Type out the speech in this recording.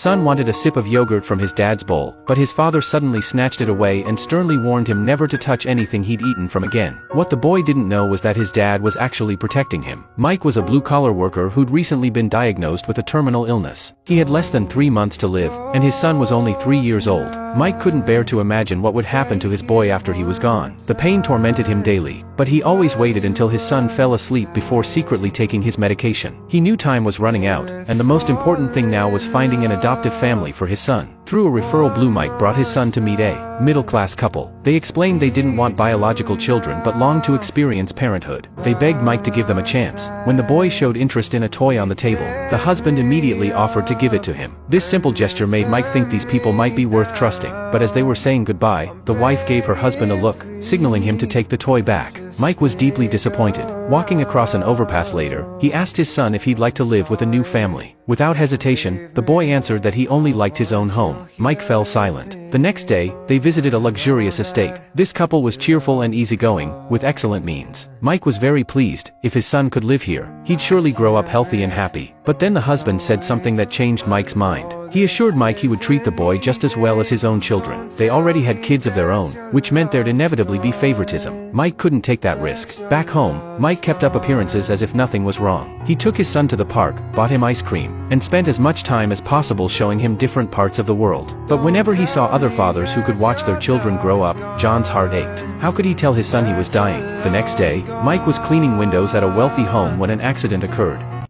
son wanted a sip of yogurt from his dad's bowl, but his father suddenly snatched it away and sternly warned him never to touch anything he'd eaten from again. What the boy didn't know was that his dad was actually protecting him. Mike was a blue-collar worker who'd recently been diagnosed with a terminal illness. He had less than 3 months to live, and his son was only 3 years old. Mike couldn't bear to imagine what would happen to his boy after he was gone. The pain tormented him daily, but he always waited until his son fell asleep before secretly taking his medication. He knew time was running out, and the most important thing now was finding an adoptive family for his son. Through a referral, Blue Mike brought his son to meet a middle-class couple. They explained they didn't want biological children but longed to experience parenthood. They begged Mike to give them a chance. When the boy showed interest in a toy on the table, the husband immediately offered to give it to him. This simple gesture made Mike think these people might be worth trusting, but as they were saying goodbye, the wife gave her husband a look, signaling him to take the toy back. Mike was deeply disappointed. Walking across an overpass later, he asked his son if he'd like to live with a new family. Without hesitation, the boy answered that he only liked his own home. Mike fell silent. The next day, they visited a luxurious estate. This couple was cheerful and easygoing, with excellent means. Mike was very pleased. If his son could live here, he'd surely grow up healthy and happy. But then the husband said something that changed Mike's mind. He assured Mike he would treat the boy just as well as his own children. They already had kids of their own, which meant there'd inevitably be favoritism. Mike couldn't take that risk. Back home, Mike kept up appearances as if nothing was wrong. He took his son to the park, bought him ice cream, and spent as much time as possible showing him different parts of the world. But whenever he saw other fathers who could watch their children grow up, John's heart ached. How could he tell his son he was dying? The next day, Mike was cleaning windows at a wealthy home when an accident occurred.